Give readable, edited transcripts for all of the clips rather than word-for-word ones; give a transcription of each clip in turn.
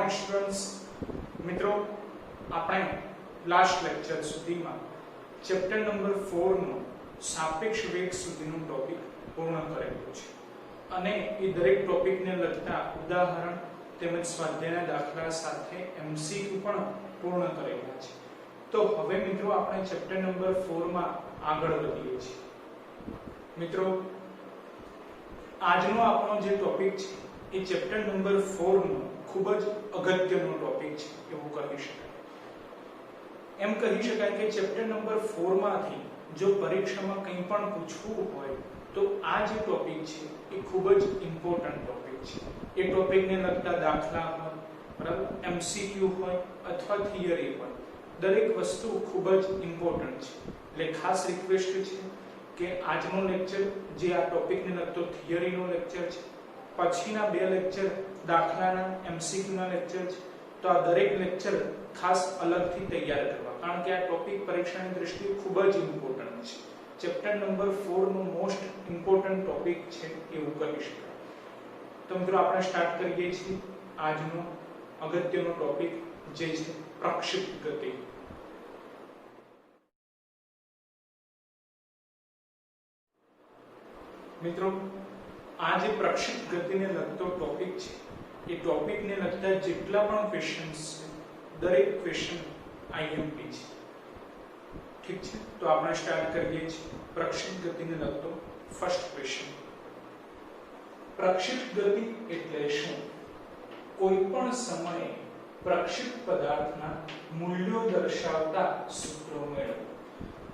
Morning students મિત્રો આપણે last lecture સુધીમાં ચેપ્ટર નંબર 4 નો સાપેક્ષ વેગ સુધીનો ટોપિક પૂર્ણ કરેલો છે અને એ દરેક ટોપિકને લગતા ઉદાહરણ તેમજ સ્વાધ્યાયના દાખલા સાથે MCQ પણ પૂર્ણ કરેલા છે। તો હવે મિત્રો આપણે ચેપ્ટર નંબર 4 માં આગળ વધીએ છીએ। મિત્રો આજનો આપણો જે ટોપિક છે એ ચેપ્ટર નંબર 4 નો ખૂબ જ અગત્યનો ટોપિક છે એવું કહી શકાય। એમ કહી શકાય કે ચેપ્ટર નંબર 4 માંથી જો પરીક્ષામાં કંઈ પણ પૂછવું હોય તો આ જે ટોપિક છે એ ખૂબ જ ઇમ્પોર્ટન્ટ ટોપિક છે। એ ટોપિકને લગતા દાખલા હોય, બરાબર, MCQ હોય અથવા થિયરી હોય, દરેક વસ્તુ ખૂબ જ ઇમ્પોર્ટન્ટ છે। એટલે ખાસ રિક્વેસ્ટ છે કે આજનો લેક્ચર જે આ ટોપિકને લગતો થિયરીનો લેક્ચર છે, પછીના બે લેક્ચર દાખલાના MCQ ના લેક્ચર છે, તો આ દરેક લેક્ચર ખાસ અલગથી તૈયાર કરવા, કારણ કે આ ટોપિક પરીક્ષાની દ્રષ્ટિએ ખૂબ જ ઇમ્પોર્ટન્ટ છે। ચેપ્ટર નંબર 4 નો મોસ્ટ ઇમ્પોર્ટન્ટ ટોપિક છે એવું કહી શકાય। તો મિત્રો આપણે સ્ટાર્ટ કરીએ છીએ આજનો અગત્યનો ટોપિક જે છે પ્રક્ષિપ્ત ગતિ। મિત્રો આ જે પ્રક્ષિપ્ત ગતિને લગતો ટોપિક છે એ ટોપિકને લગતા જેટલા પણ ક્વેશ્ચન્સ છે દરેક ક્વેશ્ચન IMP છે। ઠીક છે, તો આપણે સ્ટાર્ટ કરીએ છીએ પ્રક્ષિપ્ત ગતિને લગતો ફર્સ્ટ ક્વેશ્ચન। પ્રક્ષિપ્ત ગતિ એટલે શું? કોઈ પણ સમયે પ્રક્ષિપ્ત પદાર્થના મૂલ્યો દર્શાવતા સૂત્રો મેળવો।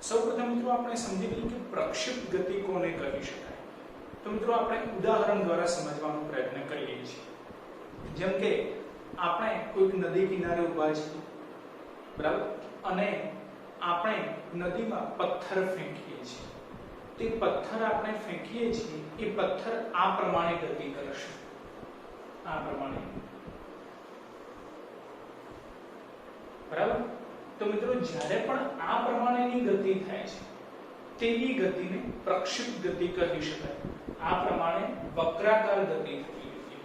સૌપ્રથમ મિત્રો આપણે સમજી લઈએ કે પ્રક્ષિપ્ત ગતિ કોને કહી શકાય। તો મિત્રો આપણે ઉદાહરણ દ્વારા સમજવાનો પ્રયત્ન કરીએ છીએ। જેમ કે આપણે કોઈક નદી કિનારે ઊભા છીએ, બરાબર, અને આપણે નદીમાં પથ્થર ફેંકીએ છીએ। તે પથ્થર આપણે ફેંકીએ છીએ એ પથ્થર આ પ્રમાણે ગતિ કરશે, આ પ્રમાણે, બરાબર। તો મિત્રો જ્યારે પણ આ પ્રમાણેની ગતિ થાય છે તેવી ગતિને પ્રક્ષિપ્ત ગતિ કહી શકાય। આ પ્રમાણે વક્રાકાર ગતિ થતી હતી।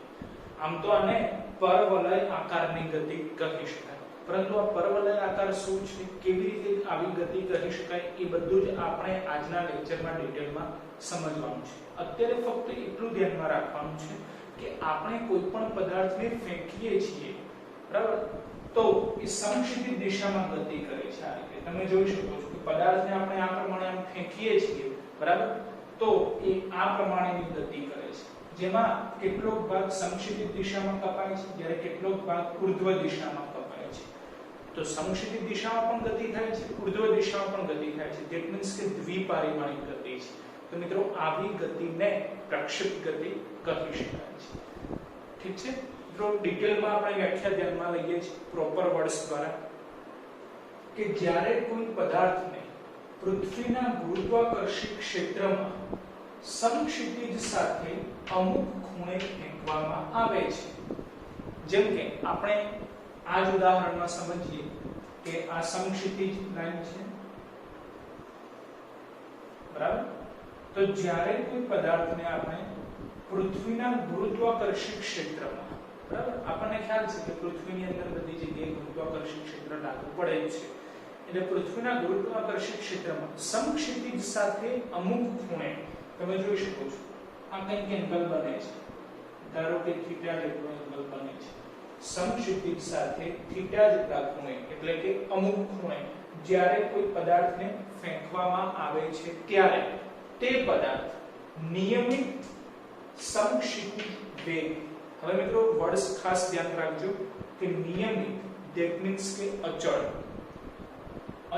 આમ તો આને પરવલય આકારની ગતિ કહી શકાય, પરંતુ આ પરવલય આકાર શું છે, કેવી રીતે આવી ગતિ કહી શકાય, એ બધું જ આપણે આજના લેક્ચરમાં ડિટેલમાં સમજવાનું છે। અત્યારે ફક્ત એટલું ધ્યાનમાં રાખવાનું છે કે આપણે કોઈ પણ પદાર્થને ફેંકીએ છીએ, બરાબર, તો એ સમક્ષિતિજ દિશામાં ગતિ કરે છે। આ રીતે તમે જોઈ શકો છો કે પદાર્થને આપણે આ પ્રમાણે આમ ફેંકીએ છીએ, બરાબર, તો એ આ પ્રમાણેની ગતિ કરે છે, જેમાં કેટલોક ભાગ સમક્ષિતિજ દિશામાં કપાય છે જ્યારે કેટલોક ભાગ ઉર્ધ્વ દિશામાં કપાય છે। તો સમક્ષિતિજ દિશામાં પણ ગતિ થાય છે, ઉર્ધ્વ દિશામાં પણ ગતિ થાય છે, ધેટ મીન્સ કે દ્વિપરિમાણિક ગતિ છે। તો મિત્રો આવી ગતિને પ્રક્ષિપ્ત ગતિ કહી શકાય છે। ઠીક છે, તો ડિટેલમાં આપણે વ્યાખ્યા ધ્યાનમાં લઈએ છીએ પ્રોપર વર્ડ્સ દ્વારા કે જ્યારે કોઈ પદાર્થને પૃથ્વીના ગુરુત્વાકર્ષી ક્ષેત્રમાં સમક્ષિતિજ સાથે અમુક ખૂણે ફેંકવામાં આવે છે। જેમ કે આપણે આ જ ઉદાહરણમાં સમજીએ કે આ સમક્ષિતિજ લાઈન છે, બરાબર। તો જ્યારે કોઈ પદાર્થને આપણે પૃથ્વીના ગુરુત્વાકર્ષી ક્ષેત્રમાં, બરાબર, આપણને ખ્યાલ છે કે પૃથ્વીની અંદર બધી જગ્યાએ ગુરુત્વાકર્ષી ક્ષેત્ર લાગુ પડે છે, એટલે પૃથ્વીના ગુરુત્વાકર્ષી ક્ષેત્રમાં સમક્ષિતિજ સાથે અમુક ખૂણે તમે જોઈ શકો છો આ કંઈક એંગલ બને છે, ધારો કે થીટા જેટલો એંગલ બને છે। સમક્ષિતિજ સાથે થીટા જેટલા ખૂણે એટલે કે અમુક ખૂણે જ્યારે કોઈ પદાર્થને ફેંકવામાં આવે છે ત્યારે તે પદાર્થ નિયમિત સમક્ષિતિજ વેગ, હવે મિત્રો વર્ડ્સ ખાસ ધ્યાન રાખજો કે નિયમિત ધેટ મીન્સ કે અચળ,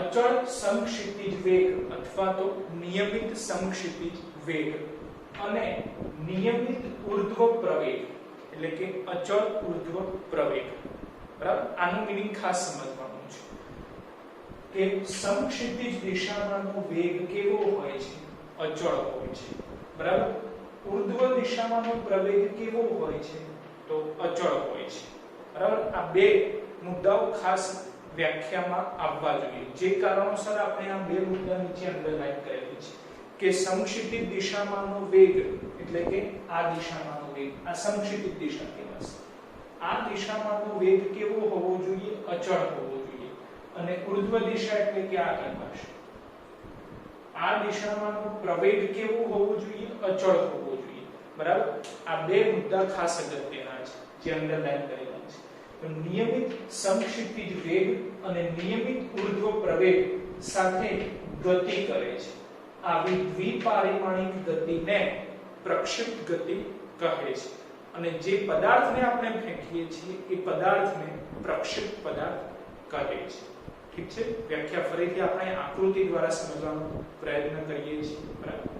અચળ સમક્ષિતિજ વેગ અથવા તો નિયમિત સમક્ષિતિજ વેગ અને નિયમિત ઉર્ધ્વ પ્રવેગ એટલે કે અચળ ઉર્ધ્વ પ્રવેગ, બરાબર। આનું મીનિંગ ખાસ સમજવાનું છે કે સમક્ષિતિજ દિશામાંનો વેગ કેવો હોય છે, અચળ હોય છે, બરાબર। ઉર્ધ્વ દિશામાંનો પ્રવેગ કેવો હોય છે, તો અચળ હોય છે, બરાબર। આ બે મુદ્દાઓ ખાસ વ્યાખ્યામાં આવવા જોઈએ, જે કારણોસર આપણે આ બે મુદ્દા નીચે અંડરલાઈન કરેલી છે કે સમક્ષિતિજ દિશામાંનો વેગ એટલે કે આ દિશામાંનો વેગ, આ સમક્ષિતિજ દિશા કહેવાશે, આ દિશામાંનો વેગ કેવો હોવો જોઈએ? અચળ હોવો જોઈએ. અને ઉર્ધ્વ દિશા એટલે કે આગળ પાછળ. આ દિશામાંનો પ્રવેગ કેવો હોવો જોઈએ? અચળ હોવો જોઈએ. બરાબર? આ બે મુદ્દા ખાસ અગત્યના છે જે અંડરલાઈન કરેલા છે. તો નિયમિત સમક્ષિતિજ વેગ અને નિયમિત ઉર્ધ્વ પ્રવેગ સાથે ગતિ કરે છે. આવી દ્વિપારિમાણિક ગતિને પ્રક્ષિપ્ત ગતિ કહે છે. અને જે પદાર્થને આપણે ફેંકીએ છીએ એ પદાર્થને પ્રક્ષિપ્ત પદાર્થ કહે છે. ઠીક છે? વ્યાખ્યા ફરીથી આપણે આકૃતિ દ્વારા સમજવાનો પ્રયત્ન કરીએ છીએ. બરાબર?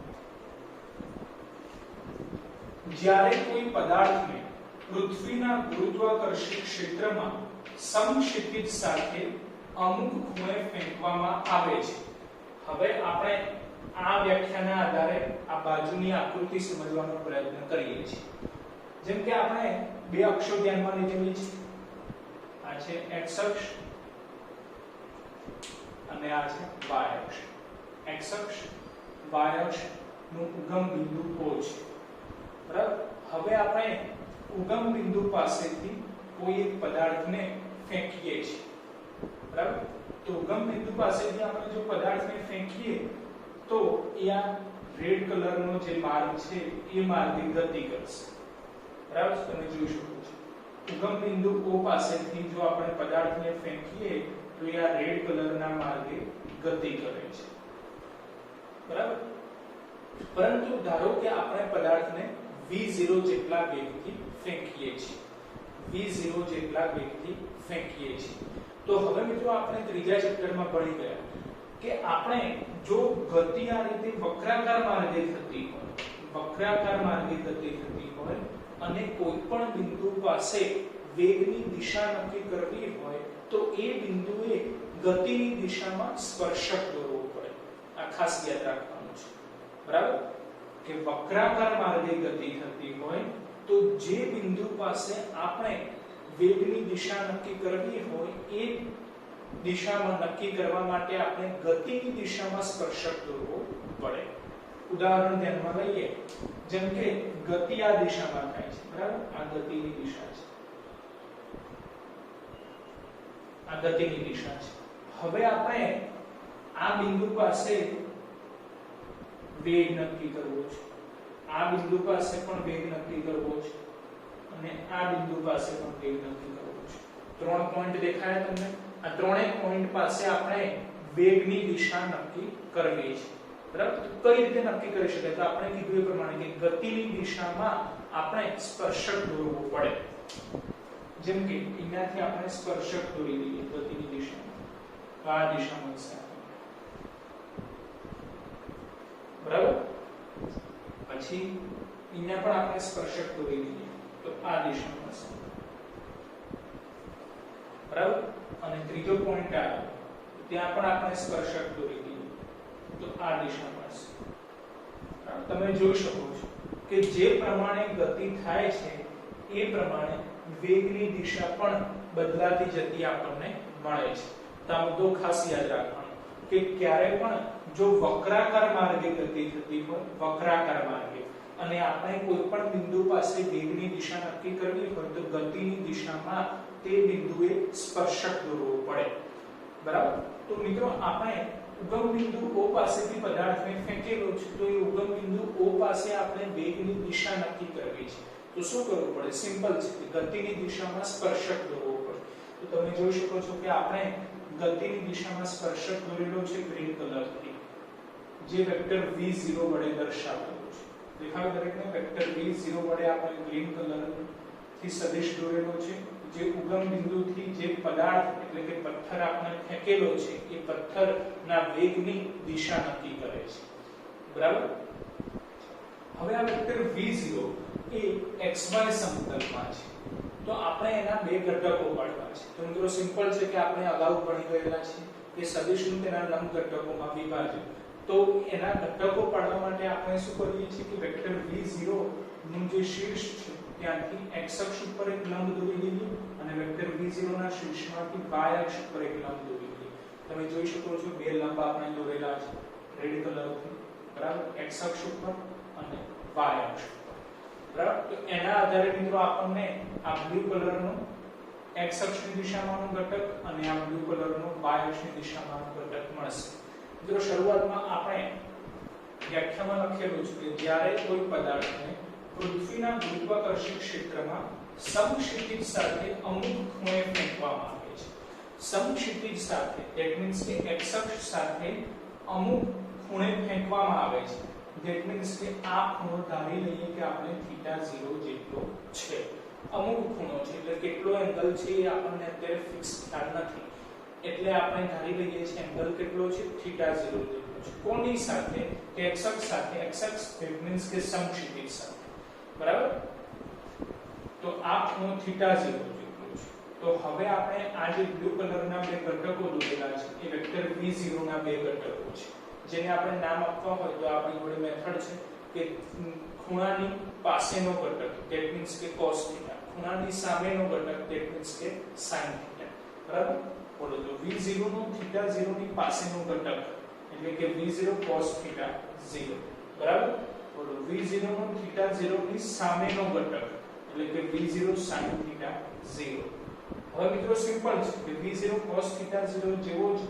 જ્યારે કોઈ પદાર્થને પૃથ્વીના ગુરુત્વાકર્ષણ ક્ષેત્રમાં સમક્ષિતિજ સાથે અમુક ખૂણે ફેંકવામાં આવે છે. હવે આપણે આ વ્યાખ્યાના આધારે આ બાજુની આકૃતિ સમજવાનો પ્રયત્ન કરીએ છીએ. જેમ કે આપણે બે અક્ષો ધ્યાનમાં લીધેલી છે. આ છે x અક્ષ અને આ છે y અક્ષ. x અક્ષ y અક્ષ નું ઉગમ બિંદુ O છે. બરાબર? હવે આપણે ઉગમ બિંદુ પાસેથી કોઈ એક પદાર્થને ફેંકીએ છીએ. બરાબર? તો ઉગમ બિંદુ પાસેથી આપણે જો પદાર્થને ફેંકીએ તો એ આ રેડ કલરનો જે માર્ગ છે એ માર્ગે ગતિ કરશે. બરાબર? તમે જોઈ શકો છો ઉગમ બિંદુ O પાસેથી જો આપણે પદાર્થને ફેંકીએ તો એ આ રેડ કલરના માર્ગે ગતિ કરે છે. બરાબર? પરંતુ ધારો કે આપણે પદાર્થને v0 જેટલા વેગથી ફેંકીએ છીએ. v0 જેટલા વેગથી ફેંકીએ છીએ. તો હવે મિત્રો આપણે ત્રીજા ચેપ્ટરમાં ભણી ગયા કે આપણે જો ગતિ આ રીતે વક્રાકાર માર્ગે થતી હોય અને કોઈ પણ બિંદુ પાસે વેગની દિશા નક્કી કરવી હોય તો એ બિંદુએ ગતિની દિશામાં સ્પર્શક દોરવો પડે. આ ખાસ યાદ રાખવાનું છે. બરાબર? કે વક્રાકાર માર્ગે ગતિ થતી હોય તો જે બિંદુ પાસે આપણે વેગની દિશા નક્કી કરવી હોય એ દિશામાં નક્કી કરવા માટે આપણે ગતિની દિશામાં સ્પર્શક દોરવો પડે. ઉદાહરણ ધ્યાનમાં લઈએ. જેમ કે ગતિ આ દિશામાં થાય છે. બરાબર? આ ગતિની દિશા છે. આ ગતિની દિશા છે. હવે આપણે આ બિંદુ પાસે વેગ નક્કી કરવો છે. આ બિંદુ પાસે પણ વેગ નક્કી કરવો છે અને આ બિંદુ પાસે પણ વેગ નક્કી કરવો છે. ત્રણ પોઈન્ટ દેખાયા તમને? આ ત્રણેય પોઈન્ટ પાસે આપણે વેગની દિશા નક્કી કરવી છે. બરાબર? તો કઈ રીતે નક્કી કરી શકાય? તો આપણે કીધું એ પ્રમાણે કે ગતિની દિશામાં આપણે સ્પર્શક દોરવો પડે. જેમ કે અહીંયાથી આપણે સ્પર્શક દોરી દઈએ ગતિની દિશામાં. તો આ દિશામાં છે. બરાબર? પછી અહીંયા પણ આપણે સ્પર્શક દોરી દઈએ તો આ દિશામાં છે. બરાબર? અને ત્રીજો પોઈન્ટ આવે ત્યાં પણ આપણે સ્પર્શક દોરી દઈએ તો આ દિશામાં છે. તમે જોઈ શકો છો કે જે પ્રમાણે ગતિ થાય છે એ પ્રમાણે વેગની દિશા પણ બદલાતી જતી આપણને મળે છે. તો આ મુદ્દો ખાસ યાદ રાખવાનો કે ક્યારે પણ જો વક્રાકાર માર્ગે ગતિ થતી હોય, વક્રાકાર માર્ગે, અને આપણે કોઈ પણ બિંદુ પાસે વેગની દિશા નક્કી કરવી હોય તો ગતિની દિશામાં તે બિંદુએ સ્પર્શક દોરવો પડે. બરાબર? તો મિત્રો આપણે ઉગમ બિંદુ O પાસેથી પદાર્થને ફેંકેલો છે તો એ ઉગમ બિંદુ O પાસે આપણે વેગની દિશા નક્કી કરવી છે. તો શું કરવું પડે? સિમ્પલ છે કે ગતિની દિશામાં સ્પર્શક દોરવો પડે. તો તમે જોઈ શકો છો કે આપણે ગતિની દિશામાં સ્પર્શક દોરેલો છે ગ્રીન કલરથી, જે વેક્ટર v0 વડે દર્શાવેલો છે. દેખાય દરેકને? વેક્ટર v0 વડે આપણે ગ્રીન કલરથી સદિશ દોરેલો છે. જે ઉગમ બિંદુથી જે પદાર્થ એટલે કે પથ્થર આપણે ફેંકેલો છે એ પથ્થરના વેગની દિશા નક્કી કરે છે. બરાબર? હવે આ વેક્ટર v0 એ xy સમતલમાં છે. તો આપણે એના બે ઘટકો પાડવા છે. તો મિત્રો સિમ્પલ છે કે આપણે અગાઉ ભણી ગયેલા છે કે સદિશનું તેના લંબ ઘટકોમાં વિભાજન. તો એના ઘટકો પાડવા માટે આપણે શું કરીએ છીએ કે વેક્ટર v0 નું જે શીર્ષ છે ત્યાંથી x અક્ષ ઉપર એક લંબ દોરી દઈએ અને વેક્ટર v0 ના શીર્ષમાંથી y અક્ષ ઉપર એક લંબ દોરી દઈએ. તમે જોઈ શકો છો બે લંબ આપણે દોરેલા છે રેડ કલરથી. બરાબર? x અક્ષ ઉપર અને y અક્ષ ઉપર. બરાબર. તો એના આધારે મિત્રો આપણને આ બ્લુ કલરનો x અક્ષની દિશામાંનો ઘટક અને આ બ્લુ કલરનો y અક્ષની દિશામાંનો ઘટક મળશે. મિત્રો શરૂઆતમાં આપણે વ્યાખ્યામાં લખેલું છે કે જ્યારે કોઈ પદાર્થને પૃથ્વીના ગુરુત્વાકર્ષણ ક્ષેત્રમાં સમક્ષિતિજ સાથે અમુક ખૂણે ફેંકવામાં આવે છે. સમક્ષિતિજ સાથે ધેટ મીન્સ કે x અક્ષ સાથે અમુક ખૂણે ફેંકવામાં આવે છે. ધેટ મીન્સ કે આ ખૂણો ધારી લઈએ કે આપણે θ0 જેટલો છે. અમુક ખૂણો છે એટલે કેટલો એંગલ છે એ આપણને અત્યારે ફિક્સ ખ્યાલ નથી, એટલે આપણે ધારી લઈએ છીએ એંગલ કેટલો છે θ0 જેટલો છે. કોની સાથે? કે x અક્ષ સાથે. x અક્ષ ધેટ મીન્સ કે સમક્ષિતિજ સાથે. બરાબર. તો આ ખૂણો θ0 જેટલો છે. તો હવે આપણે આ જે બ્લુ કલરના બે ઘટકો દોરેલા છે એ વેક્ટર v0 ના બે ઘટકો છે, જેને આપણે નામ આપવા હોય તો આપણી જોડે મેથડ છે કે ખૂણાની પાસેનો ઘટક ધેટ મીન્સ કે cos θ, ખૂણાની સામેનો ઘટક ધેટ મીન્સ કે sin θ. બરાબર. બોલો તો v0 નો θ0 ની પાસેનો ઘટક એટલે કે v0 cos θ0. બરાબર. બોલો v0 નો θ0 ની સામેનો ઘટક એટલે કે v0 sin θ0. હવે મિત્રો સિમ્પલ છે કે v0 cos θ0 જેવો જ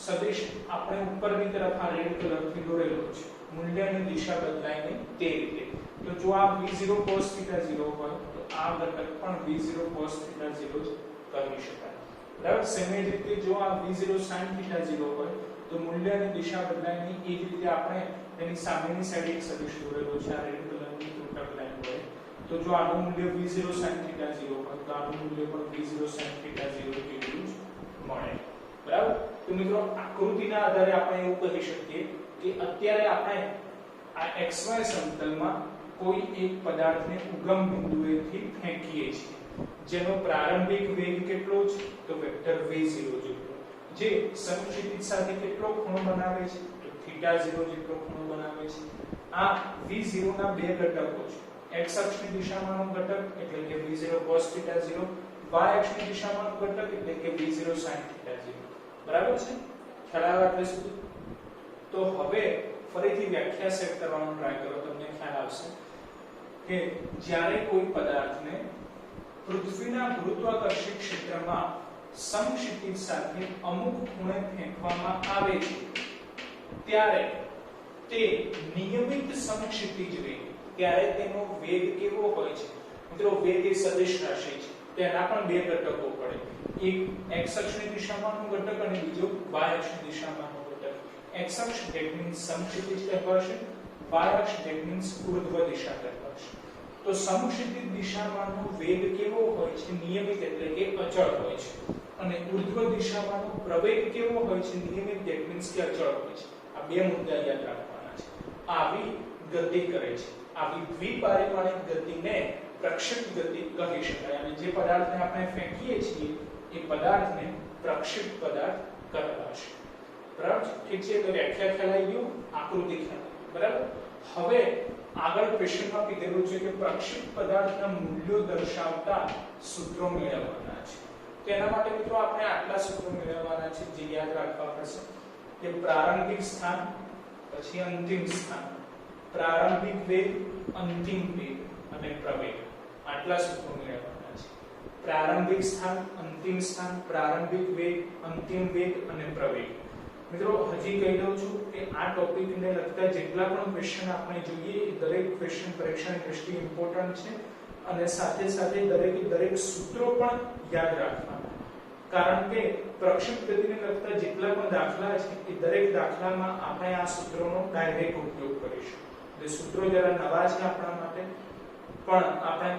સદિશ આપણે ઉપરની તરફ આ રેડ કલરથી દોરેલો છે. મૂલ્યની દિશા બદલાય નહીં તે રીતે. તો જો આ v0 cos θ0 હોય તો આ ઘટક પણ v0 cos θ0 જ કહી શકાય. બરાબર. સેમ જ રીતે જો આ v0 sin θ0 હોય તો મૂલ્યની દિશા બદલાય નહીં એ જ રીતે આપણે તેની સામેની સાઈડ એક સદિશ દોરેલો છે આ રેડ કલરની ત્રુટક લાઈન હોય તો જો આનું મૂલ્ય v0 sin θ0 હોય તો આનું મૂલ્ય પણ v0 sin θ0 જેટલું જ મળે. બરાબર. તો મિત્રો આકૃતિના આધારે આપણે એવું કહી શકીએ કે અત્યારે આપણે આ xy સમતલમાં કોઈ એક પદાર્થને ઉગમ બિંદુએથી ફેંકીએ છીએ જેનો પ્રારંભિક વેગ કેટલો છે તો વેક્ટર v0 જેટલો, જે સમક્ષિતિજ સાથે કેટલો ખૂણો બનાવે છે તો θ0 જેટલો ખૂણો બનાવે છે. આ v0 ના બે ઘટકો છે. x અક્ષની દિશામાંનો ઘટક એટલે કે v0 cos θ0, y અક્ષની દિશામાંનો ઘટક એટલે કે v0 sin θ0. બરાબર છે. ખ્યાલ આવે આટલે સુધી? તો હવે ફરીથી વ્યાખ્યા સેટ કરવાનો ટ્રાય કરો, તમને ખ્યાલ આવશે કે જ્યારે કોઈ પદાર્થને પૃથ્વીના ગુરુત્વાકર્ષણ ક્ષેત્રમાં સમક્ષિતિજ સાથે અમુક ખૂણે ફેંકવામાં આવે છે ત્યારે તે નિયમિત સમક્ષિતિજ વેગ, ત્યારે તેનો વેગ કેવો હોય છે? મિત્રો વેગ એ સદિશ રાશિ છે, તેના પણ બે ઘટકો પડે. એક x અક્ષની દિશામાંનો ઘટક અને બીજો y અક્ષની દિશામાંનો ઘટક. x અક્ષ ધેટ મીન્સ સમક્ષિતિજ કહેવાશે, y અક્ષ ધેટ મીન્સ ઉર્ધ્વ દિશા કહેવાશે. તો સમક્ષિતિજ દિશામાંનો વેગ કેવો હોય છે? નિયમિત એટલે કે અચળ હોય છે. અને ઉર્ધ્વ દિશામાંનો પ્રવેગ કેવો હોય છે? નિયમિત ધેટ મીન્સ કે અચળ હોય છે. આ બે મુદ્દા યાદ રાખવાના છે. આવી ગતિ કરે છે. આવી દ્વિપારિમાણિક ગતિને પ્રક્ષિપ્ત ગતિ કહી શકાય. અને જે પદાર્થને આપણે ફેંકીએ છીએ એ પદાર્થને પ્રક્ષિપ્ત પદાર્થ કહેવાશે. બરાબર છે? ઠીક છે. તો વ્યાખ્યા ખ્યાલ આવી ગયું, આકૃતિ ખ્યાલ આવી. બરાબર. હવે આગળ ક્વેશ્ચનમાં કીધેલું છે કે પ્રક્ષિપ્ત પદાર્થના મૂલ્યો દર્શાવતા સૂત્રો મેળવવાના છે. તો એના માટે મિત્રો આપણે આટલા સૂત્રો મેળવવાના છે જે યાદ રાખવા પડશે કે પ્રારંભિક સ્થાન, પછી અંતિમ સ્થાન, પ્રારંભિક વેગ, અંતિમ વેગ અને પ્રવેગ. આટલા સૂત્રો મેળવવાના છે. પ્રારંભિક સ્થાન, અંતિમ સ્થાન, પ્રારંભિક વેગ, અંતિમ વેગ અને પ્રવેગ. મિત્રો હજી કહી દઉં છું કે આ ટોપિકને લગતા જેટલા પણ ક્વેશ્ચન આપણે જોઈએ એ દરેક ક્વેશ્ચન પરીક્ષાની દ્રષ્ટિએ ઇમ્પોર્ટન્ટ છે અને સાથે સાથે દરેક સૂત્રો પણ યાદ રાખવાના. કારણ કે પ્રક્ષિપ્ત ગતિને લગતા જેટલા પણ દાખલા છે એ દરેક દાખલામાં આપણે આ સૂત્રોનો ડાયરેક્ટ ઉપયોગ કરીશું. એટલે સૂત્રો જરા નવા છે આપણા માટે, પણ આપણે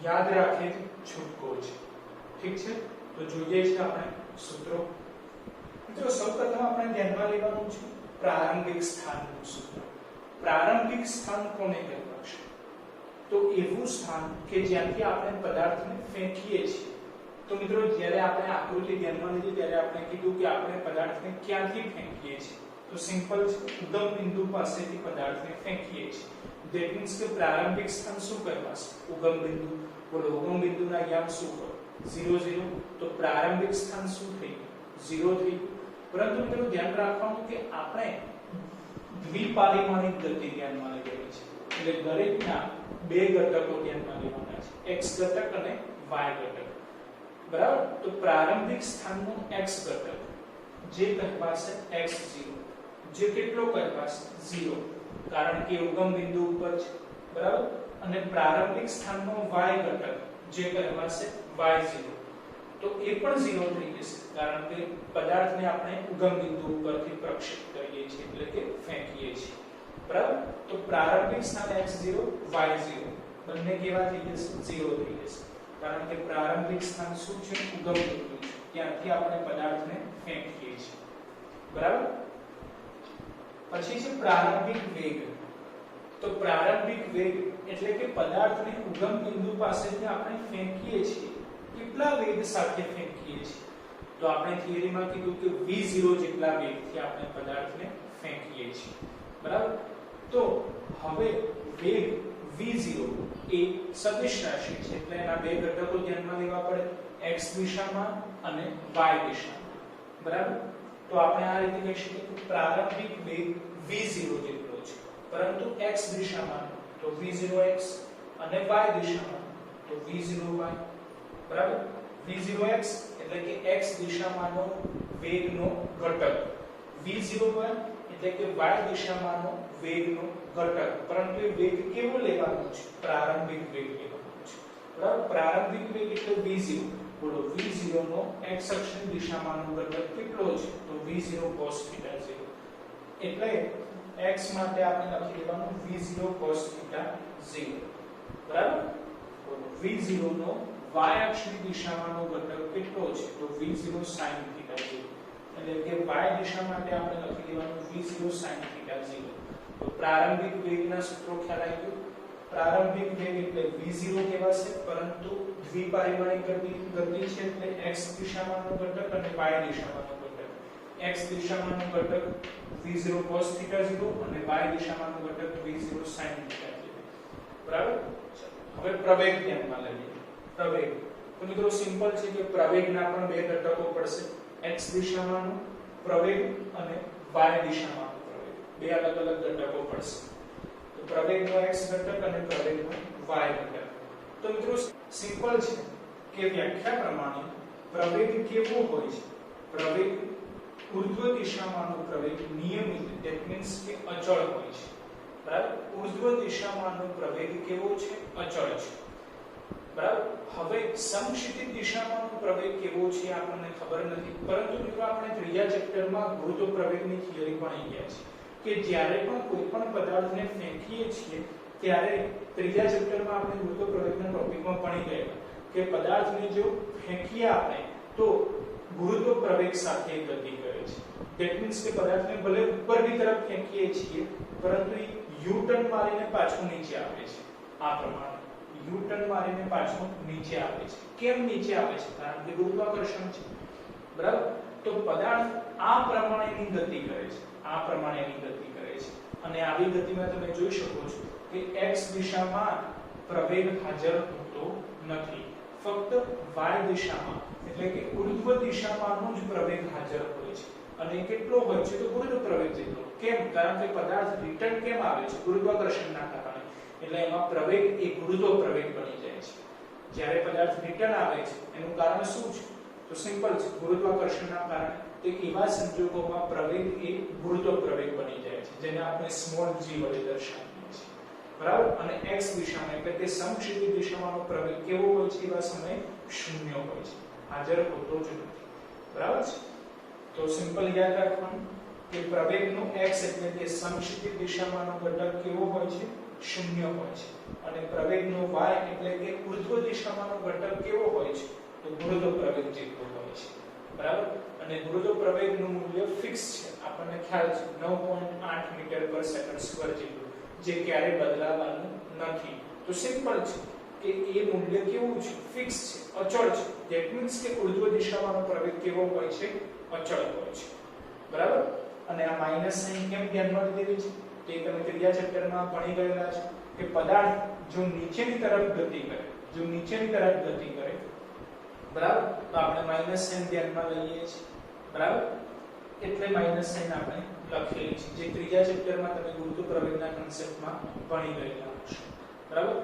યાદ રાખીએ છૂટકો છે. ઠીક છે. તો જોઈએ છે આપણે સૂત્રો. મિત્રો સૌપ્રથમ આપણે ધ્યાનમાં લેવાનું છે પ્રારંભિક સ્થાનનું સૂત્ર. પ્રારંભિક સ્થાન કોને કહેવાશે? તો એવું સ્થાન કે જ્યાંથી આપણે પદાર્થને ફેંકીએ છીએ. તો મિત્રો જ્યારે આપણે આકૃતિ ધ્યાનમાં લીધી ત્યારે આપણે કીધું કે આપણે પદાર્થને ક્યાંથી ફેંકીએ છીએ? તો સિમ્પલ છે, ઉગમ બિંદુ પાસેથી પદાર્થને ફેંકીએ છીએ. ધેટ મીન્સ કે પ્રારંભિક સ્થાન શું કહેવાશે? ઉગમ બિંદુ. બોલો ઉગમ બિંદુના યામ શું હોય? 0 0. તો પ્રારંભિક સ્થાન શું થઈ ગયું? 0 થઈ ગયું. પરંતુ મિત્રો ધ્યાન રાખવાનું કે આપણે દ્વિપારિમાણિક ગતિ ધ્યાનમાં લેવાની છે. એટલે દરેકના બે ઘટકો ધ્યાનમાં લેવાના છે, x ઘટક અને y ઘટક. બરાબર? તો પ્રારંભિક સ્થાનનો x ઘટક જે કહેવાશે x0, જે કેટલો કહેવાશે 0, કારણ કે ઉગમ બિંદુ ઉપર છે. બરાબર? અને પ્રારંભિક સ્થાનનો y ઘટક જે કહેવાશે y0, તો એ પણ 0 થઈ જશે, કારણ કે પદાર્થને આપણે ઉગમ બિંદુ ઉપરથી પ્રક્ષેપ કરીએ છીએ, એટલે કે ફેંકીએ છીએ. બરાબર? તો પ્રારંભિક સ્થાન x0 y0 બંને કેવા થઈ જશે? 0 થઈ જશે, કારણ કે પ્રારંભિક સ્થાન શું છે? ઉગમ બિંદુ છે, ત્યાંથી આપણે પદાર્થને ફેંકીએ છીએ. બરાબર? પછી છે પ્રારંભિક વેગ. તો પ્રારંભિક વેગ એટલે કે પદાર્થને ઉગમ બિંદુ પાસેથી આપણે ફેંકીએ છીએ, કેટલા વેગ સાથે ફેંકીએ છીએ? તો આપણે થિયરીમાં કીધું કે v0 જેટલા વેગથી આપણે પદાર્થને ફેંકીએ છીએ. બરાબર? તો હવે વેગ v0 એ સદિશ રાશિ છે, એટલે એના બે ઘટકો ધ્યાનમાં લેવા પડે, x દિશામાં અને y દિશામાં. બરાબર? તો આપણે આ રીતે કહી શકીએ કે પ્રારંભિક વેગ v0 જેટલો છે, પરંતુ x દિશામાં તો v0x અને y દિશામાં તો v0y. બરાબર? v0x એટલે કે x દિશામાંનો વેગનો ઘટક, v0y એટલે કે y દિશામાંનો વેગનો ઘટક, પરંતુ એ વેગ કેવો લેવાનો છે? પ્રારંભિક વેગ લેવાનો છે. બરાબર? પ્રારંભિક વેગ એટલે v0. બોલો v0 નો x અક્ષની દિશામાંનો ઘટક કેટલો છે? તો v0 cos θ 0. એટલે x માટે આપણે લખી દેવાનું v0 cos θ 0. બરાબર? બોલો v0 નો y અક્ષની દિશામાંનો ઘટક કેટલો છે? તો v0 sin θ 0. એટલે કે y દિશા માટે આપણે લખી દેવાનું v0 sin θ 0. તો પ્રારંભિક વેગના સૂત્રો ખ્યાલ આવી ગયો. પ્રારંભિક વેગ એટલે v0 કહેવાશે, પરંતુ દ્વિપરિમાણિક ગતિ છે, એટલે x દિશામાંનો ઘટક અને y દિશામાંનો ઘટક. x દિશામાંનો ઘટક v0 cos θ 0 અને y દિશામાંનો ઘટક v0 sin θ 0. બરાબર? હવે પ્રવેગ ધ્યાનમાં લઈએ. પ્રવેગ તો મિત્રો સિમ્પલ છે કે પ્રવેગના પણ બે ઘટકો પડશે, x દિશામાંનો પ્રવેગ અને y દિશામાંનો પ્રવેગ. બે અલગ અલગ ઘટકો પડશે. તો પ્રવેગનો x ઘટક અને પ્રવેગનો y ઘટક. તો મિત્રો સિમ્પલ છે કે વ્યાખ્યા પ્રમાણે પ્રવેગ કેવો હોય છે? પ્રવેગ ઉર્ધ્વ દિશામાંનો પ્રવેગ નિયમિત, ધેટ મીન્સ કે અચળ હોય છે. બરાબર? ઉર્ધ્વ દિશામાંનો પ્રવેગ કેવો છે? અચળ છે. બરાબર? હવે સમક્ષિતિજ દિશામાંનો પ્રવેગ કેવો છે આપણને ખબર નથી, પરંતુ મિત્રો આપણે ત્રીજા ચેપ્ટરમાં ગુરુત્વ પ્રવેગની થિયરી ભણી ગયા છે કે જ્યારે પણ કોઈ પણ પદાર્થને ફેંકીએ છીએ ત્યારે ત્રીજા ચેપ્ટરમાં આપણે ગુરુત્વ પ્રવેગના ટોપિકમાં ભણી ગયા કે પદાર્થને જો ફેંકીએ આપણે તો ગુરુત્વ પ્રવેગ સાથે ગતિ કરે છે. ધેટ મીન્સ કે પદાર્થને ભલે ઉપરની તરફ ફેંકીએ છીએ, પરંતુ એ યુ ટર્ન મારીને પાછું નીચે આવે છે. આ પ્રમાણે યુ ટર્ન મારીને પાછું નીચે આવે છે. કેમ નીચે આવે છે? કારણ કે ગુરુત્વાકર્ષણ છે. બરાબર? તો પદાર્થ આ પ્રમાણેની ગતિ કરે છે, આ પ્રમાણેની ગતિ કરે છે, અને આવી ગતિમાં તમે જોઈ શકો છો કે x દિશામાં પ્રવેગ હાજર હોતો નથી, ફક્ત y દિશામાં એટલે કે ઉર્ધ્વ દિશામાંનો જ પ્રવેગ હાજર હોય છે. અને કેટલો હોય છે? તો ગુરુત્વ પ્રવેગ જેટલો. કેમ? કારણ કે પદાર્થ રિટર્ન કેમ આવે છે? ગુરુત્વાકર્ષણના કારણે. એટલે એમાં પ્રવેગ એ ગુરુત્વ પ્રવેગ બની જાય છે. જ્યારે પદાર્થ રિટર્ન આવે છે એનું કારણ શું છે? તો સિમ્પલ છે, ગુરુત્વાકર્ષણના કારણે. તો એવા સંજોગોમાં પ્રવેગ એ ગુરુત્વ પ્રવેગ બની જાય છે, જેને આપણે સ્મોલ g વડે દર્શાવીએ છીએ. બરાબર? અને x દિશામાં એટલે કે સમક્ષિતિજ દિશામાંનો પ્રવેગ કેવો હોય છે? એવા સમયે શૂન્ય હોય છે, હાજર હોતો જ નથી. બરાબર છે? તો સિમ્પલ યાદ રાખવાનું કે પ્રવેગનો x એટલે કે સમક્ષિતિજ દિશામાંનો ઘટક કેવો હોય છે? શૂન્ય હોય છે. અને પ્રવેગનો y એટલે કે ઉર્ધ્વ દિશામાંનો ઘટક કેવો હોય છે? તો ગુરુત્વ પ્રવેગ જેટલો હોય છે. બરાબર? અને ગુરુત્વ પ્રવેગનું મૂલ્ય ફિક્સ છે, આપણને ખ્યાલ છે, 9.8 મીટર પર સેકન્ડ સ્ક્વેર જેટલું, જે ક્યારે બદલાવાનું નથી. તો સિમ્પલ છે કે એ મૂલ્ય કેવું છે? ફિક્સ છે, અચળ છે. ધેટ મીન્સ કે ઉર્ધ્વ દિશામાંનો પ્રવેગ કેવો હોય છે? અચળ હોય છે. બરાબર? અને આ માઈનસ સાઇન કેમ ધ્યાનમાં લીધેલી છે? તે તમે ત્રીજા ચેપ્ટરમાં ભણી ગયેલા છો કે પદાર્થ જો નીચેની તરફ ગતિ કરે, જો નીચેની તરફ ગતિ કરે, બરાબર, તો આપણે માઈનસ સાઇન ધ્યાનમાં લઈએ છીએ. બરાબર? એટલે માઈનસ સાઇન આપણે લખેલી છે, જે ત્રીજા ચેપ્ટરમાં તમે ગુરુત્વ પ્રવેગના કન્સેપ્ટમાં ભણી ગયેલા હશો, બરાબર?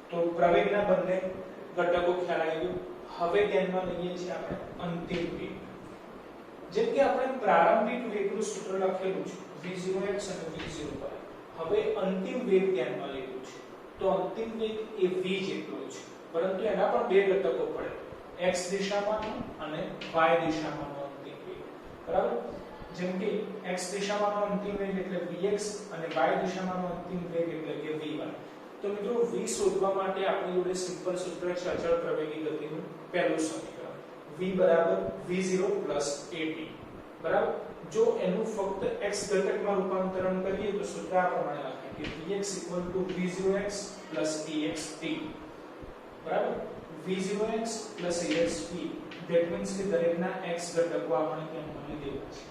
તો પ્રવેગના બંને ઘટકો ખ્યાલ આવી ગયો. હવે ધ્યાનમાં લઈએ છીએ આપણે અંતિમ વેગ. જેમ કે આપણે પ્રારંભિક વેગનું સૂત્ર લખેલું છે v0x અને v0y. હવે અંતિમ વેગ ધ્યાનમાં લેવું છે. તો અંતિમ વેગ એ v જેટલો છે, પરંતુ એના પણ બે ઘટકો પડે, x દિશામાં અને y દિશામાં અંતિમ વેગ, બરાબર? જેમ કે x દિશામાંનો અંતિમ વેગ એટલે vx અને y દિશામાંનો અંતિમ વેગ એટલે કે vy. તો મિત્રો v શોધવા માટે આપણી જોડે સિમ્પલ સૂત્ર છે અચળ પ્રવેગી ગતિનું પહેલું સમીકરણ v બરાબર v0 at, બરાબર? જો એનું ફક્ત x ઘટકમાં રૂપાંતરણ કરીએ તો સૂત્ર આ પ્રમાણે લખાય કે vx v0x axt, બરાબર? v0x axt, that means કે દરેકના x ઘટકો આપણે ધ્યાનમાં લીધેલા છે,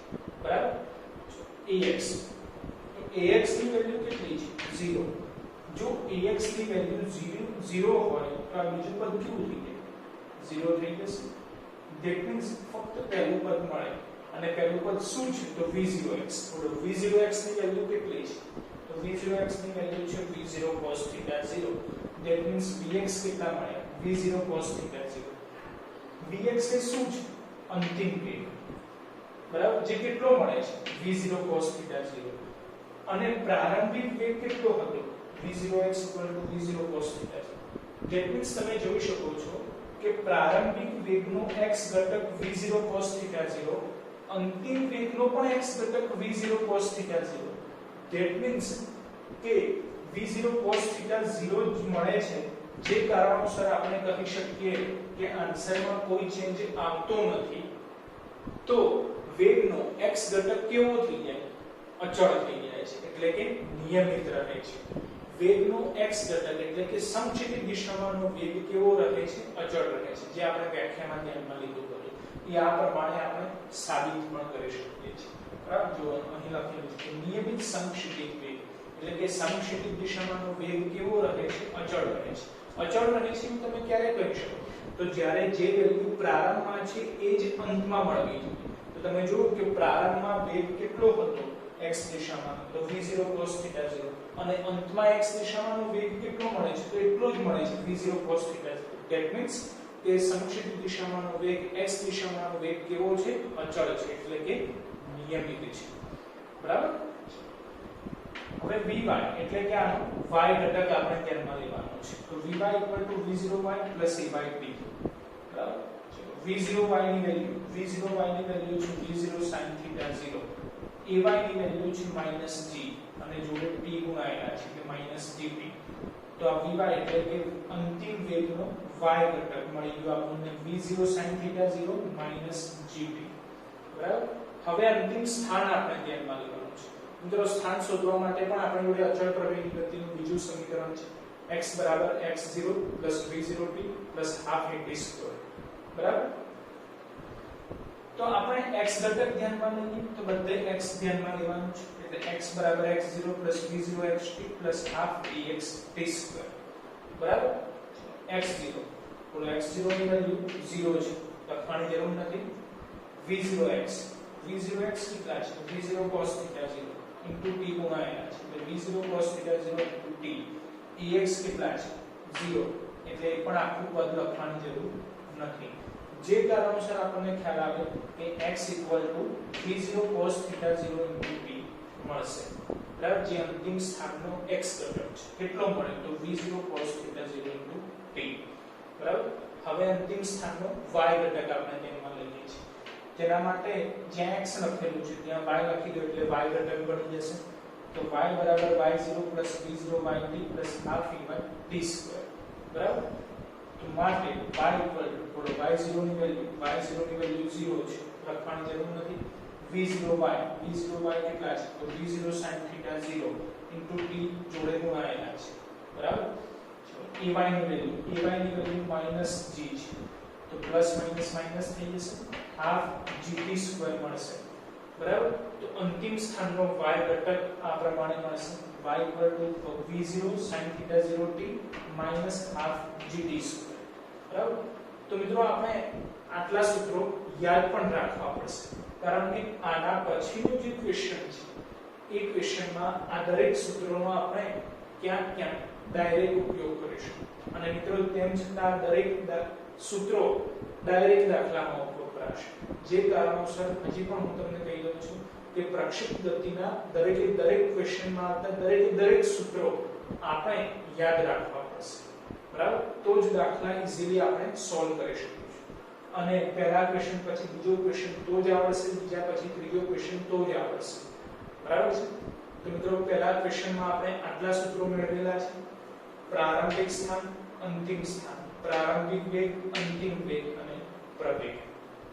બરાબર? ax, તો ax ની વેલ્યુ કેટલી છે? 0. જો ax ની વેલ્યુ 0 હોય તો આ બીજું પદ કેવું થઈ જાય? 0 થઈ જશે. that means ફક્ત પહેલું પદ મળે, અને પહેલું પદ શું છે? તો v0x. તો v0x ની વેલ્યુ કેટલી છે? તો v0x ની વેલ્યુ છે v0 cos θ 0. that means vx કેટલા મળે? v0 cos θ 0. vx એ શું છે? અંતિમ વેગ, બરાબર? જે કેટલો મળે છે? v0 cos θ 0. અને પ્રારંભિક વેગ કેટલો હતો? v0x v0 cos θ 0. that means તમે જોઈ શકો છો કે પ્રારંભિક વેગનો x ઘટક v0 cos θ 0, અંતિમ વેગનો પણ x ઘટક v0 cos θ 0. that means કે v0 cos θ 0 જ મળે છે, જે કારણોસર આપણે કહી શકીએ કે આન્સરમાં કોઈ ચેન્જ આવતો નથી. તો વેગનો x ઘટક કેવો થઈ જાય? અચળ થઈ જાય છે, એટલે કે નિયમિત રહે છે. વેગનો x ઘટક એટલે કે સમક્ષિતિજ દિશામાંનો વેગ કેવો રહે છે? અચળ રહે છે, જે આપણે વ્યાખ્યામાં ધ્યાનમાં લીધું હતું. એ આ પ્રમાણે આપણે સાબિત પણ કરી શકીએ છીએ, બરાબર? જો અહીં લખેલું છે કે નિયમિત સમક્ષિતિજ વેગ એટલે કે સમક્ષિતિજ દિશામાંનો વેગ કેવો રહે છે? અચળ રહે છે. અચળ રહે છે એમ તમે ક્યારે કહી શકો? તો જ્યારે જે વેલ્યુ પ્રારંભમાં છે એ જ અંતમાં મળવી જોઈએ. તો તમે જુઓ કે પ્રારંભમાં વેગ કેટલો હતો? x દિશામાં, તો v0 cos θ 0, અને અંતમાં x દિશામાંનો વેગ કેટલો મળે છે? તો એટલો જ મળે છે v0 cos θ 0. that means કે સમક્ષિતિજ દિશામાંનો વેગ x દિશામાંનો વેગ કેવો છે? અચળ છે, એટલે કે નિયમિત છે, બરાબર? હવે vy એટલે કે આનો y ઘટક આપણે ધ્યાનમાં લેવાનો છે. તો vy v0y ayt, બરાબર? v0y ની વેલ્યુ છે v0 sin θ 0, ay ની વેલ્યુ છે -g, અને જોડે t ગુણાયેલા છે કે -gt. તો આ vy એટલે કે અંતિમ વેગનો y ઘટક મળી ગયો આપણને v0 sin θ 0 -gt, બરાબર? હવે અંતિમ સ્થાન આપણે ધ્યાનમાં લેવાનું છે. મિત્રો સ્થાન શોધવા માટે પણ આપણે જોડે અચળ પ્રવેગી ગતિનું બીજું સમીકરણ છે x x0 v0t ½ at², બરાબર? તો આપણે x ઘટક ધ્યાનમાં લઈએ તો બધે x ધ્યાનમાં લેવાનું છે, એટલે x x0 v0xt ½ axt², બરાબર? x0, તો x0 ની વેલ્યુ 0 છે, લખવાની જરૂર નથી. v0x કેટલા છે? v0 cos θ 0 t ગુણાયેલા છે, એટલે v0 cos θ 0 t. ax કેટલા છે? 0, એટલે એ પણ આખું પદ લખવાની જરૂર નથી. જે કારણોસર આપણને ખ્યાલ આવે કે x v0 cos θ 0 t મળશે, બરાબર? જે અંતિમ સ્થાનનો x ઘટક છે કેટલો મળે? તો v0 cos θ 0 t, બરાબર? હવે અંતિમ સ્થાનનો y ઘટક આપણે ધ્યાનમાં લઈએ છીએ. તેના માટે જ્યાં x લખેલું છે ત્યાં y લખી દો એટલે y ઘટક બની જશે. તો y y0 v0 yt ½ at², બરાબર? તો માટે y y0 ની વેલ્યુ 0 છે, લખવાની જરૂર નથી. v0y કેટલા છે? તો v0 sin θ 0 t જોડે ગુણાયેલા છે, બરાબર? ay ની વેલ્યુ -g છે, તો પ્લસ માઈનસ થઈ જશે, ½ gt² મળશે, બરાબર? તો અંતિમ સ્થાનનો y ઘટક આ પ્રમાણે મળશે y v0 sin θ 0 t ½ gt², બરાબર? તો મિત્રો આપણે આટલા સૂત્રો યાદ પણ રાખવા પડશે. કારણ કે આના પછીનો જે ક્વેશ્ચન છે એ ક્વેશ્ચનમાં આ દરેક સૂત્રોનો આપણે ક્યાંક ક્યાંક ડાયરેક્ટ ઉપયોગ કરીશું અને મિત્રો તેમ છતાં દરેક સૂત્રો ડાયરેક્ટ દાખલામાં ઉપયોગ કરાશે જે કારણોસર હજી પણ હું તમને કહી દઉં છું કે પ્રક્ષિપ્ત ગતિના દરેક ક્વેશ્ચનમાં આવતા દરેક સૂત્રો આપણે યાદ રાખવા પડશે બરાબર તો જ દાખલા ઈઝીલી આપણે સોલ્વ કરી શકીશું અને પહેલા ક્વેશ્ચન પછી બીજો ક્વેશ્ચન તો જ આવડશે બીજા પછી ત્રીજો ક્વેશ્ચન તો જ આવડશે બરાબર છે તો મિત્રો પહેલા ક્વેશ્ચનમાં આપણે આટલા સૂત્રો મેળવેલા છે પ્રારંભિક સ્થાન અંતિમ સ્થાન પ્રારંભિક વેગ અંતિમ વેગ અને પ્રવેગ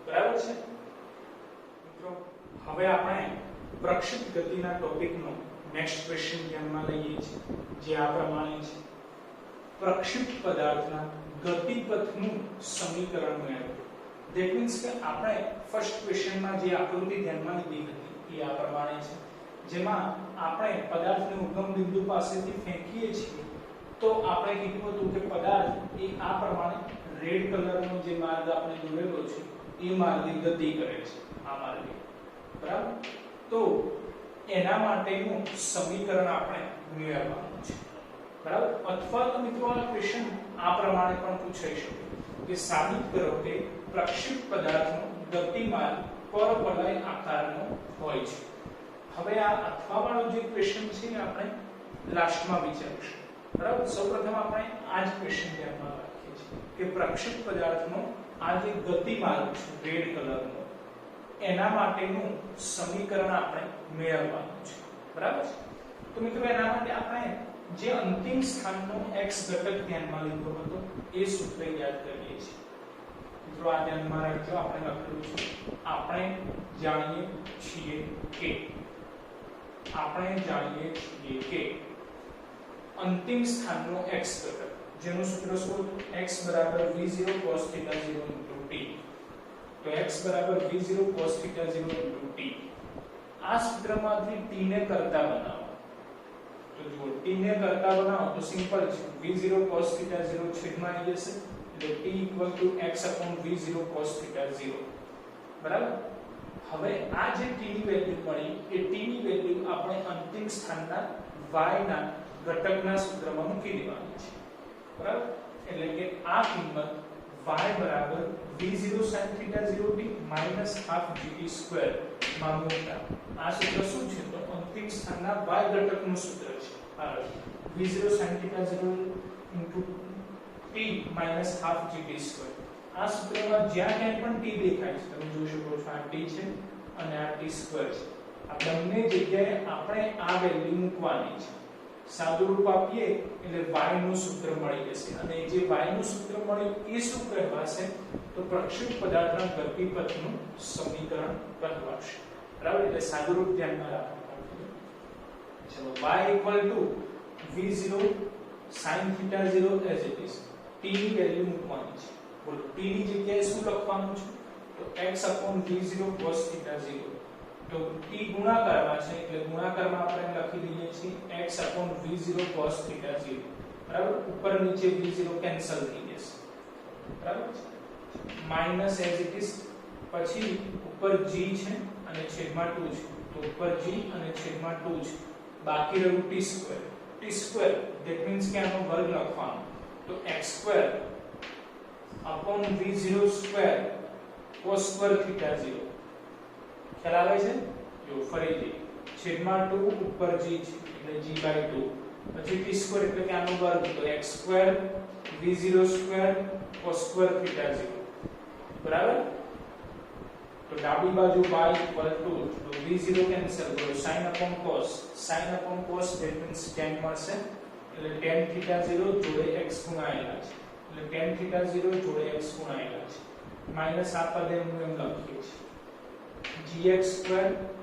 બરાબર છે મિત્રો હવે આપણે પ્રક્ષિપ્ત ગતિના ટોપિકનો નેક્સ્ટ ક્વેશ્ચન ધ્યાનમાં લઈએ છીએ જે આ પ્રમાણે છે પ્રક્ષિપ્ત પદાર્થના ગતિપથનું સમીકરણ મેળવો ધેટ મીન્સ કે આપણે ફર્સ્ટ ક્વેશ્ચનમાં જે આકૃતિ ધ્યાનમાં લીધી હતી એ આ પ્રમાણે છે જેમાં આપણે પદાર્થને ઉગમ બિંદુ પાસેથી ફેંકીએ છીએ તો આપણે કીધું હતું કે પદાર્થ એ આ પ્રમાણે રેડ કલરનો જે માર્ગ આપણે દોરેલો છે એ માર્ગે ગતિ કરે છે આ માર્ગે બરાબર તો એના માટેનું સમીકરણ આપણે મેળવવાનું છે બરાબર અથવા તો મિત્રો આ ક્વેશ્ચન આ પ્રમાણે પણ પૂછાઈ શકે કે સાબિત કરો કે પ્રક્ષિપ્ત પદાર્થનો ગતિમાર્ગ પરવલય આકારનો હોય છે હવે આ અથવા વાળો જે ક્વેશ્ચન છે આપણે લાસ્ટમાં વિચારીશું બરાબર સૌપ્રથમ આપણે આ જ ક્વેશ્ચન ધ્યાનમાં રાખીએ છીએ કે પ્રક્ષિપ્ત પદાર્થનો આ જે ગતિમાર્ગ છે રેડ કલરનો એના માટેનું સમીકરણ આપણે મેળવવાનું છે બરાબર તો મિત્રો એના માટે આપણે જે અંતિમ સ્થાનનો x ઘટક ધ્યાનમાં લીધો હતો એ સૂત્ર યાદ કરીએ છીએ મિત્રો આ ધ્યાનમાં રાખજો આપણે લખેલું છે આપણે જાણીએ છીએ કે અંતિમ સ્થાનનો x ઘટક જેનું સૂત્ર શું x v0 cos θ 0 t તો x v0 cos θ 0 t આ સૂત્રમાંથી t ને કરતા બનાવો તો જો t ને કરતા બનાવો તો સિમ્પલ છે v0 cos θ 0 છેદમાં આવી જશે એટલે t x v0 cos θ 0 બરાબર હવે આ જે t ની વેલ્યુ મળી એ t ની વેલ્યુ આપણે અંતિમ સ્થાનના y ના ઘટકના સૂત્રમાં મૂકી દેવાની છે બરાબર એટલે કે આ કિંમત y v0 sin θ 0 t ½ gt2 માં મૂકતા આ સૂત્ર શું છે તો અંતિમ સ્થાનના y ઘટકનું સૂત્ર છે v0 sin θ 0 t ½ gt2 આ સૂત્રમાં જ્યાં ક્યાંય પણ t દેખાય છે તમે જોઈ શકો છો આ t છે અને આ t2 છે આ બંને જગ્યાએ આપણે આ વેલ્યુ મૂકવાની છે સાદુરૂપ આપીએ એટલે y નું સૂત્ર મળી જશે અને જે y નું સૂત્ર મળ્યું એ શું કહેવાશે તો પ્રક્ષિપ્ત પદાર્થના ગતિપથનું સમીકરણ કહેવાશે બરાબર એટલે સાદુરૂપ ધ્યાનમાં રાખવાનું ચલો y v0 sin θ 0 as it is t ની વેલ્યુ મૂકવાની છે બોલો t ની જગ્યાએ શું લખવાનું છે તો x v0 cos θ 0 તો t ગુણાકારમાં છે એટલે ગુણાકારમાં આપણે લખી દઈએ છીએ x v0 cos θ 0 બરાબર ઉપર નીચે v0 કેન્સલ થઈ જશે બરાબર માઈનસ as it is પછી ઉપર g છે અને છેદમાં 2 છે તો ઉપર g અને છેદમાં 2 છે બાકી રહ્યું t2 that means કે આનો વર્ગ લખવાનો તો x2 v0 square cos square θ 0 ખ્યાલ આવે છે જો ફરીથી છેદમાં 2 ઉપર g છે એટલે g/2 પછી t2 એટલે કે આનો વર્ગ તો x2 v0 square cos square θ 0 બરાબર તો ડાબી બાજુ y તો v0 કેન્સલ કરો sin cos that means tan મળશે એટલે tan θ 0 જોડે x ગુણાયેલા છે એટલે tan θ 0 જોડે x ગુણાયેલા છે માઈનસ આ પદ એમ લખીએ છીએ gx2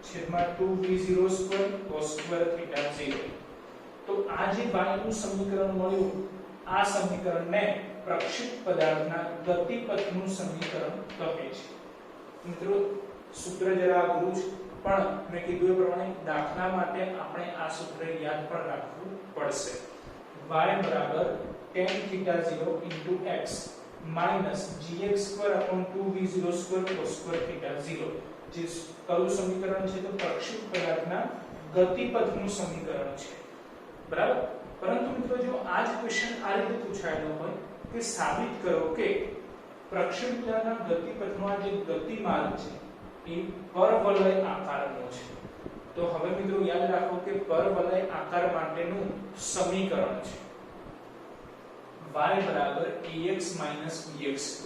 છેદમાં 2v0 સ્ક્વેર cos સ્ક્વેર θ 0 તો આ જે y નું સમીકરણ મળ્યું આ સમીકરણને પ્રક્ષિપ્ત પદાર્થના ગતિપથનું સમીકરણ કહે છે મિત્રો સૂત્ર જરા અઘરું છે પણ મેં કીધું એ પ્રમાણે દાખલા માટે આપણે આ સૂત્ર યાદ પણ રાખવું પડશે y tan θ 0 x gx2 2v0 square cos square θ 0 જે કયું સમીકરણ છે તો પ્રક્ષેપ પદાર્થના ગતિપથનું સમીકરણ છે બરાબર। પરંતુ મિત્રો જો આ જ ક્વેશ્ચન આ રીતે પૂછાયેલો હોય કે સાબિત કરો કે પ્રક્ષેપ પદાર્થના ગતિપથનો આ જે ગતિમાર્ગ છે એ પરવલય આકારનો છે। તો હવે મિત્રો યાદ રાખો કે પરવલય આકાર માટેનું સમીકરણ છે y ax bx²।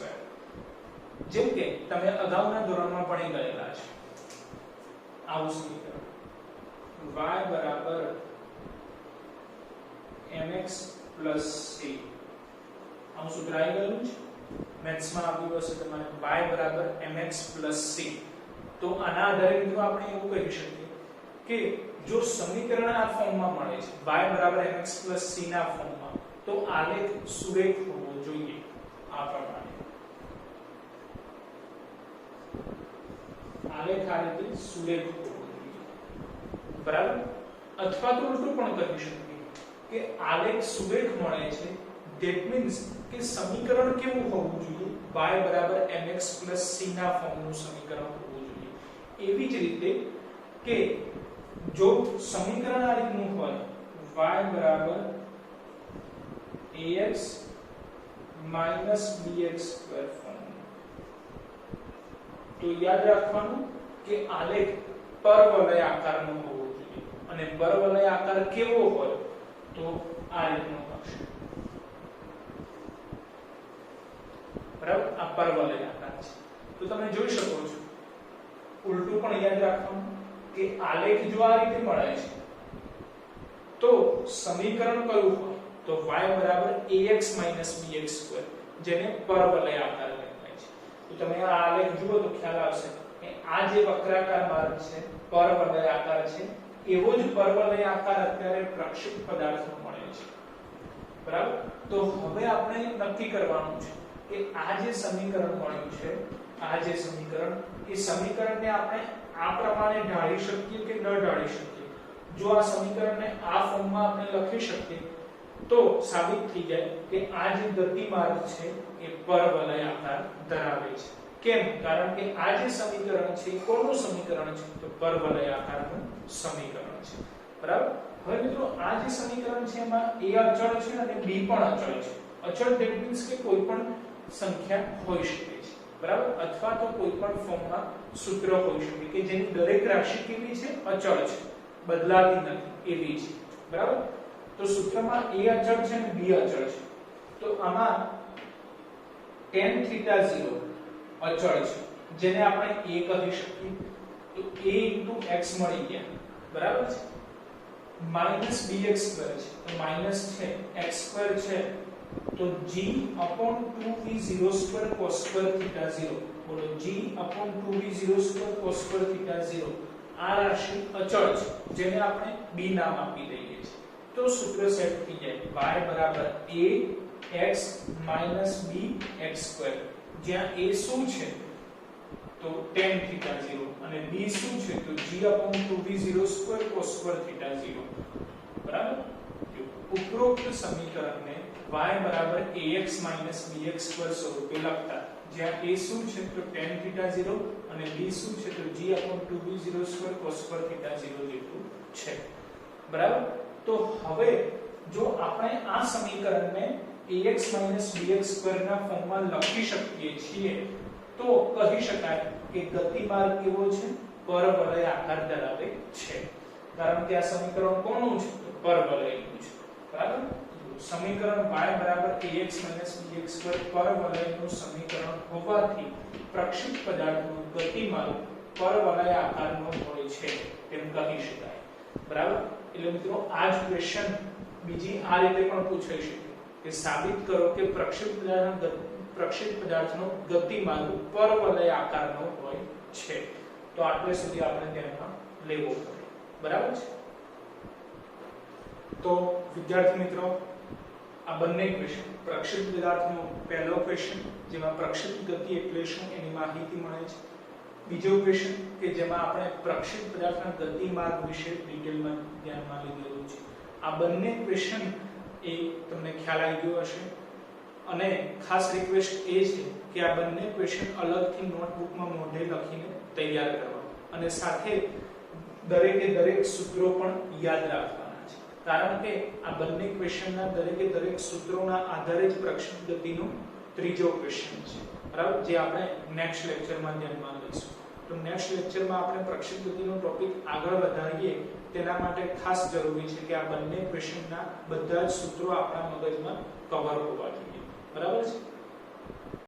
જેમ કે તમે અગાઉના ધોરણમાં ભણી ગયેલા છે આવું સમીકરણ y mx c આવું સૂત્ર આવી ગયું છે મેથ્સમાં આવ્યું હશે તમારે y mx c। તો આના આધારે મિત્રો આપણે એવું કહી શકીએ કે જો સમીકરણ આ ફોર્મમાં મળે છે y mx c ના ફોર્મમાં તો આલેખ સુરેખ હોવો જોઈએ આ પ્રમાણે આલેખ આ રીતે સુરેખ હોવો જોઈએ બરાબર। અથવા તો ઉલટું પણ કહી શકીએ કે આલેખ સુરેખ મળે છે ધેટ મીન્સ કે સમીકરણ કેવું હોવું જોઈએ y mx c ના ફોર્મનું સમીકરણ હોવું જોઈએ। એવી જ રીતે કે જો સમીકરણ આ રીતનું હોય y ax bx² ફોર્મ તો યાદ રાખવાનું કે આલેખ પરવલય આકારનો હોવો જોઈએ અને પરવલય આકાર કેવો હોય તો આ રીતનો હશે બરાબર। આ પરવલય આકાર છે તો તમે જોઈ શકો છો ઉલટું પણ યાદ રાખવાનું કે આલેખ જો આ રીતે મળે છે તો સમીકરણ કયું હોય તો y ax bx² જેને પરવલય આકાર કહેવાય છે। તો તમે આ આલેખ જુઓ તો ખ્યાલ આવશે કે આ જે વક્રાકાર માર્ગ છે પરવલય આકાર છે એવો જ પરવલય આકાર અત્યારે પ્રક્ષેપ પદાર્થનો મળે છે બરાબર। તો હવે આપણે નક્કી કરવાનું છે કે આ જે સમીકરણ મળ્યું છે આ જે સમીકરણ એ સમીકરણને આપણે આ પ્રમાણે ઢાળી શકીએ કે ન ઢાળી શકીએ। જો આ સમીકરણને આ ફોર્મમાં આપણે લખી શકીએ તો સાબિત થઈ જાય કે આ જે ગતિમાર્ગ છે એ પરવલય આકાર ધરાવે છે। કેમ? કારણ કે આ જે સમીકરણ છે કોનું સમીકરણ છે તો પરવલય આકારનું સમીકરણ છે બરાબર। હવે મિત્રો આ જે સમીકરણ છે એમાં a અચળ છે અને b પણ અચળ છે। અચળ ધેટ મીન્સ કે કોઈ પણ સંખ્યા હોઈ શકે છે બરાબર અથવા તો કોઈ પણ ફોર્મમાં સૂત્ર હોઈ શકે કે જેની દરેક રાશિ કેવી છે અચળ છે બદલાતી નથી એવી છે બરાબર। તો સૂત્રમાં a અચળ છે અને b અચળ છે તો આમાં tan θ 0 અચળ છે જેને આપણે a કહી શકીએ તો a x મળી ગયા બરાબર છે -bx² છે તો માઈનસ છે x² છે તો g/2v02 cos² θ 0 બોલો g/2v02 cos² θ 0 આ રાશિ અચળ છે જેને આપણે b નામ આપી દઈએ છીએ। તો સૂત્ર સેટ થઈ જાય y ax bx² જ્યાં a શું છે તો tan θ 0 અને b શું છે તો g/2v02 cos² θ 0 બરાબર। ઉપરોક્ત સમીકરણને y ax bx² સ્વરૂપે લખતા જ્યાં a શું છે તો tan θ 0 અને b શું છે તો g/2v02 cos² θ 0 જેટલું છે બરાબર। તો હવે જો આપણે આ સમીકરણને ax bx² ના ફોર્મમાં લખી શકીએ છીએ તો કહી શકાય કે ગતિમાર્ગ કેવો છે પરવલય આકાર ધરાવે છે કારણ કે આ સમીકરણ કોનું છે તો પરવલયનું છે બરાબર। સમીકરણ y ax bx² પરવલયનું સમીકરણ હોવાથી પ્રક્ષેપ પદાર્થનો ગતિમાર્ગ પરવલય આકારનો હોય છે તેમ કહી શકાય બરાબર। એટલે મિત્રો આ જ ક્વેશ્ચન બીજી આ રીતે પણ પૂછાઈ શકે કે સાબિત કરો કે પ્રક્ષેપ પદાર્થનો ગતિમાર્ગ પરવલય આકારનો હોય છે। તો આટલે સુધી આપણે ધ્યાનમાં લેવો પડે બરાબર છે। તો વિદ્યાર્થી મિત્રો આ બંને ક્વેશ્ચન પ્રક્ષેપ પદાર્થનો પહેલો ક્વેશ્ચન જેમાં પ્રક્ષેપ ગતિ એટલે શું એની માહિતી મળે છે, બીજો ક્વેશ્ચન કે જેમાં આપણે પ્રક્ષેપ પદાર્થના ગતિમાર્ગ વિશે ડિટેલમાં ધ્યાનમાં લીધેલું છે। આ બંને ક્વેશ્ચન એ તમને ખ્યાલ આવી ગયો હશે અને ખાસ રિક્વેસ્ટ એ છે કે આ બંને ક્વેશ્ચન અલગથી નોટબુકમાં મોઢે લખીને તૈયાર કરવા અને સાથે દરેકે દરેક સૂત્રો પણ યાદ રાખવાના છે, કારણ કે આ બંને ક્વેશ્ચનના દરેકે દરેક સૂત્રોના આધારે જ પ્રક્ષેપ ગતિનો ત્રીજો ક્વેશ્ચન છે, બરાબર, જે આપણે નેક્સ્ટ લેક્ચરમાં ધ્યાનમાં લઈશું. તો નેક્સ્ટ લેક્ચરમાં આપણે પ્રક્ષેપ ગતિનો ટોપિક આગળ વધારીએ તેના માટે ખાસ જરૂરી છે કે આ બંને ક્વેશ્ચનના બધા જ સૂત્રો આપણા મગજમાં કવર હોવા જોઈએ, બરાબર છે.